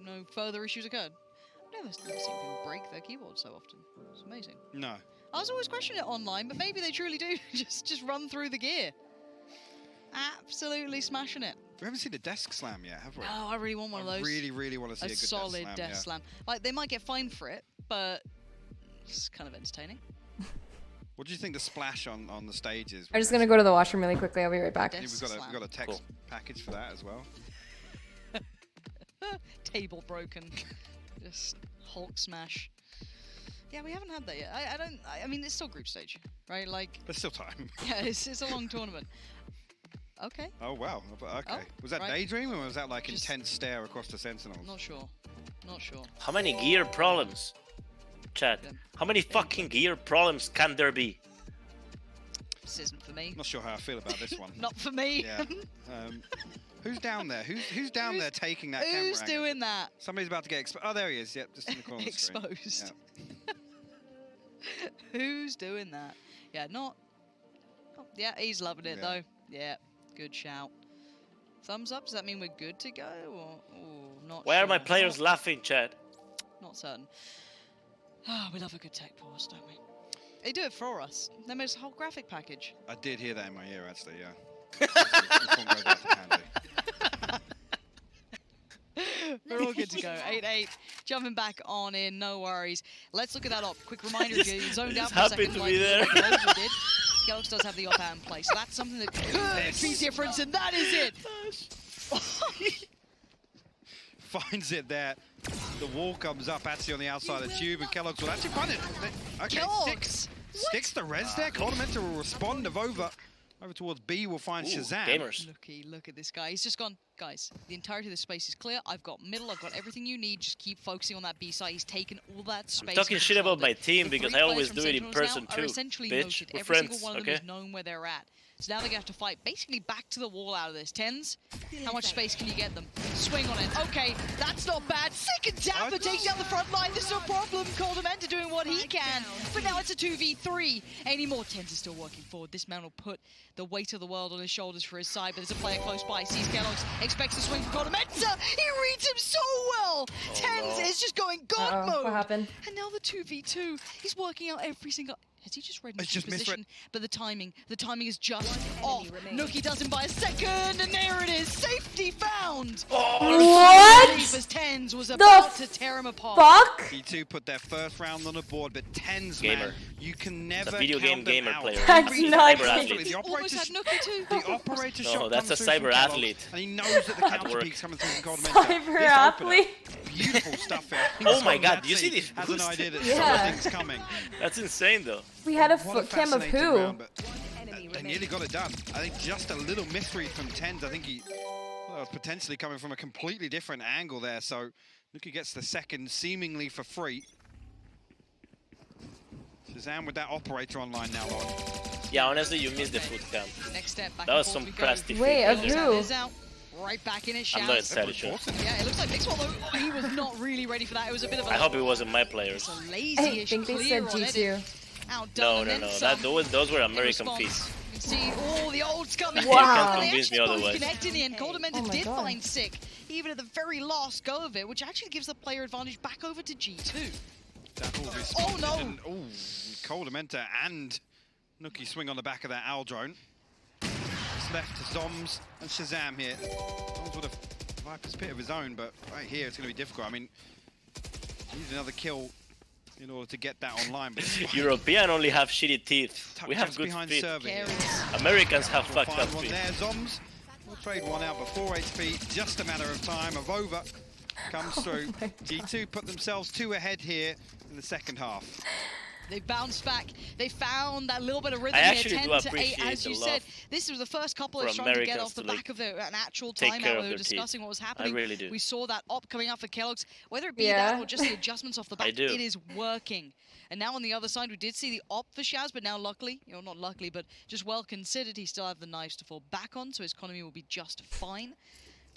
no further issues occurred. I've never seen people break their keyboard so often. It's amazing. No. I was always questioning it online, but maybe they truly do just run through the gear. Absolutely smashing it. We haven't seen a desk slam yet, have we? Oh, I really want one of those. I really want to see a good solid desk slam. Like, they might get fined for it, but it's kind of entertaining. What do you think the splash on the stage is? I'm just gonna go to the washroom really quickly. I'll be right back. We've got a text package for that as well. Table broken. Just Hulk smash. Yeah, we haven't had that yet. I mean, it's still group stage, right? Like, there's still time. Yeah, it's a long tournament. Okay. Oh wow. Okay. Oh, was that right. daydream, or was that like intense stare across the Sentinels? Not sure. Not sure. How many gear problems? Chat. How many fucking gear problems can there be? This isn't for me. Not sure how I feel about this one. Not for me. Yeah. Who's down there? Who's down there taking that camera? Who's doing that? Somebody's about to get exposed. Oh, there he is. Yep, just in the corner. Exposed. Yeah. Who's doing that? Yeah, not. Oh, yeah, he's loving it though. Yeah, good shout. Thumbs up. Does that mean we're good to go, or not? Why are my players laughing, chat? Not certain. Oh, we love a good tech pause, don't we? They do it for us. They made us a whole graphic package. I did hear that in my ear, actually, yeah. We're all good to go. 8-8. Jumping back on in, no worries. Let's look at that op. Quick reminder, you zoned out for a second. Happy to be there. Kellogg's does have the op out in place. So that's something that could be different, and that is it. Finds it there. The wall comes up actually on the outside of the tube, and Kellogg's will actually find it. Okay, sticks the res there. Koler will respond. Navova Over towards B, we'll find shahzam. Gamers. Look at this guy. He's just gone, guys, the entirety of the space is clear. I've got middle, I've got everything you need. Just keep focusing on that B side. He's taken all that space. I'm talking shit about my team because I always do it in person too. Bitch, we're Every friends, single one of them is known where they're at. So now they're going to have to fight basically back to the wall out of this. TENZ, how much space can you get them? Swing on it. Okay, that's not bad. Second dapr takes down the front line. This is a problem. Koldamenta doing what he can. But now it's a 2v3. Any more, TENZ is still working forward. This man will put the weight of the world on his shoulders for his side, but there's a player close by. Sees Kellogg's, expects a swing from Koldamenta. He reads him so well. TENZ is just going god mode. What happened? And now the 2v2. He's working out every single... Has he just read his position? But the timing is just off. Nuki does him by a second, and there it is. Safety found. What? As TENZ was about to tear him apart. Fuck? G2 put their first round on the board, but TENZ, Gamer. man, you can never It's a video game gamer out. player. That's not Cyber athlete. The Almost had Nuki too. The operator No, shot that's comes a through from cyber Kellogg, athlete. and he knows that the counter work. peak's coming through from Koldamenta. Cyber athlete. Beautiful stuff here. Oh my god, do you see this Has an boost? idea that Yeah. something's coming. That's insane though. We had a What foot cam of fascinating who? round, but they nearly got it done. I think just a little mystery from TENZ. I think he was potentially coming from a completely different angle there. So Nuki gets the second seemingly for free. shahzam with that operator online now, Lauren. Yeah, honestly, you missed the foot cam. Next step back That was some crash defeat. Wait, of there. who? Is out. Right back in it, I'm not Shaz. entirely sure. Yeah, it looks like Mixwell, though, he was not really ready for that. It was a bit of a... I hope it wasn't my players. It's a I lazy-ish think they clear said on G2. Edit. Outdone No, and no, then no. some. Those were American response. fees. You can see all the olds coming. Wow. You can't They convince me actually both otherwise. connect in the end. Koldamenta Oh my did God. find sick, even at the very last go of it, which actually gives the player advantage back over to G2. Oh no. Oh, Koldamenta and Nuki swing on the back of that owl drone. It's left to zombs and shahzam here. Zombs with a Viper's pit of his own, but right here it's going to be difficult. I mean, he needs another kill in order to get that online. But European only have shitty teeth. We have just good behind feet. server here. Americans have We'll fucked up find one feet. there, zombs. We'll trade one out, but 4 HP, just a matter of time. Avova comes through. my G2 put themselves 2 ahead here in the second half. They bounced back. They found that little bit of rhythm I here. actually 10 do to 8, appreciate as the you love said. This was the first couple for of trying to get Americans off the to, back of an actual take timeout care where of they were their discussing teeth. what was happening. I really do. We saw that op coming out for Kellogg's. Whether it be Yeah. that or just the adjustments off the back, do. it is working. And now on the other side, we did see the op for Shaz, but now luckily, you know, not luckily, but just well considered, he still have the knives to fall back on, so his economy will be just fine.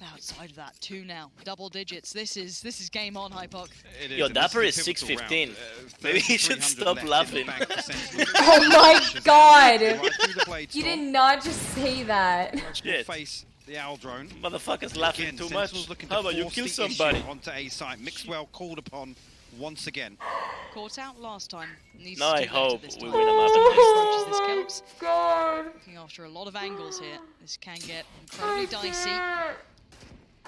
But outside of that, 2 now, double digits. This is game on, Hypoc. It Yo, and this dapr a is pivotal 615. round. Maybe he should 3,300 stop left in the laughing. bank to send- Oh my god! Right through the blade You storm. did not just say that. Will Shit. face the owl drone. Motherfuckers laughing Again, too Sentinels much. looking How to about you force kill the somebody? issue onto A site. Mixwell called upon once again. Caught out last time. Needs Now to I do better hope this we time. win a map at Approaches this Kellogg's. God. Looking after a lot of angles here. This can get incredibly dicey.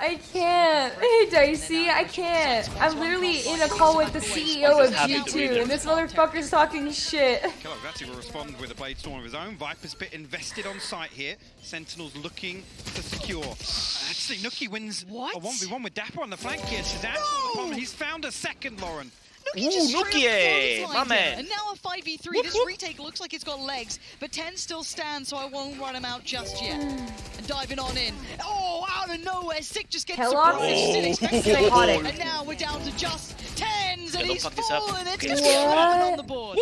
I can't. Hey, Dicey, I can't. I'm literally in a call with the CEO of Happy to be G2, there. and this motherfucker's talking shit. Kellogg actually will respond with a blade storm of his own. Viper's Pit invested on site here. Sentinels looking to secure. Actually, Nuki wins What? a 1v1 with dapr on the flank here. Shahzam, No! he's found a second, Lauren. Nuki just straight up Nuki, clotheslined my him. man. And now a 5v3. Whoop, This whoop. retake looks like it's got legs, but 10 still stands, so I won't run him out just yet. And diving on in. Oh, out of nowhere, Sick just gets Kellogg? surprised. Didn't expect it. Psychotic. And now we're down to just 10s, and don't he's fuck this up. fallen. It's Okay. just Supamen on the board.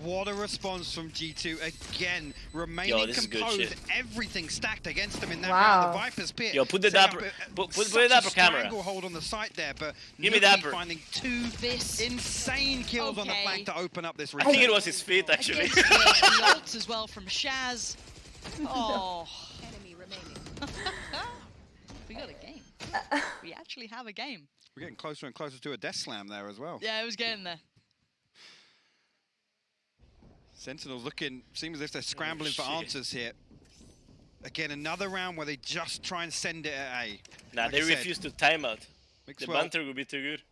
What a response from G2 again, Yo, remaining this is good composed. shit. Everything stacked against them in that Wow. round. The Viper's Pit. Yo, put the setting dapr- up a- put such the a dapr camera. stranglehold on the site there, but Give me Nuki dapr. finding 2 This insane kills on the Okay. flank to open up this I think retake. it was his feet actually. Against the ults as well from Shaz. Oh. We got a game. We actually have a game. We're getting closer and closer to a death slam there as well. Yeah, it was getting there. Sentinels looking, seems as if they're scrambling for shit. answers here. Again, another round where they just try and send it at A. Nah, Like they I said, refuse to time out. The Mixwell banter would be too good.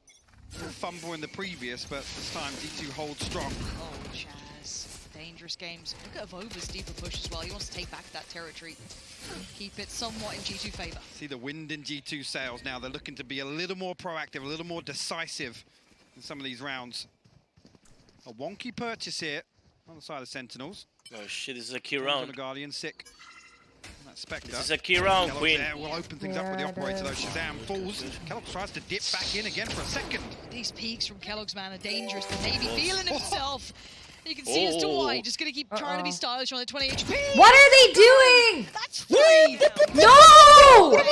fumble in the previous, but this time G2 holds strong. Oh, Chaz. Dangerous games. Look at Avova's deeper push as well. He wants to take back that territory. Keep it somewhat in G2 favor. See the wind in G2 sails now. They're looking to be a little more proactive, a little more decisive in some of these rounds. A wonky purchase here on the side of Sentinels. Oh shit, this is a key round. Guardian sick. Spectre. This is a key round, Kellogg Queen. There will open things up with the operator though. Shahzam falls. Kellogg tries to dip back in again for a second. These peaks from Kellogg's man are dangerous. The Navy feeling himself. You can see as to why. Just gonna keep trying to be stylish on the 20 HP. What are they doing? That's 3. No! No! But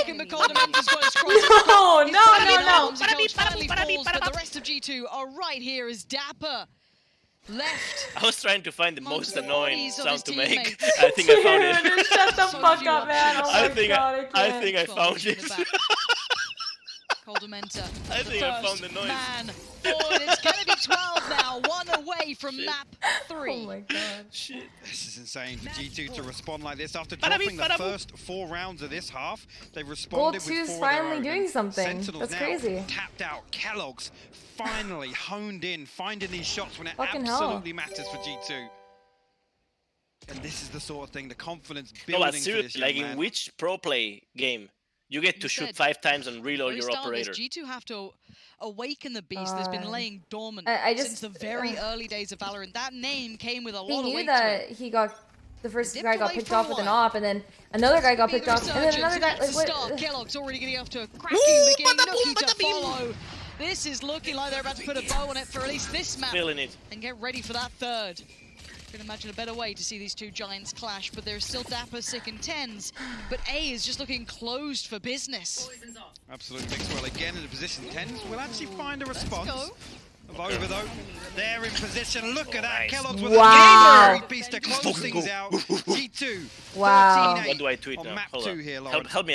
the rest of G2 are right here as dapr left. I was trying to find the most annoying sound to make. teammates. I think I found it. Dude, shut the fuck up, man. Oh my god, I think I found it. Coldamenta. I think I found the noise. Man forward. It's going to be 12 now. 1 away from map 3. Oh my god. Shit. This is insane for G2 to respond like this after dropping the first 4 rounds of this half. They've responded with 4 Gold 2's of their finally own. doing something. Sentinels That's now crazy. tapped out. Kellogg's finally honed in, finding these shots when it Fucking absolutely matters for G2. And this is the sort of thing, the confidence No, building but for seriously, this like young in man. which pro play game you get to shoot 5 times and reload your operator? G2 have to awaken the beast that's been laying dormant since the very early days of Valorant. That name came with a lot of weight. He knew that he got the first guy got picked off with an op, and then another guy got picked off, and then another guy. Like, what? Kellogg's already getting off to a cracking beginning. Nookie to follow. This is looking like they're about to put a bow on it for at least this map. Feeling it. And get ready for that third. Can imagine a better way to see these two giants clash, but there's still dapr, sick, and TENZ. But A is just looking closed for business. Absolutely. Mixwell again in a position. TENZ will actually find a response. Go. Over though, they're in position. Look at that. Nice. Kellogg's with Wow. a game piece to close things out. G2. Wow. 13-8 What do I tweet on now? map Hold 2 on. here, Lauren. Help me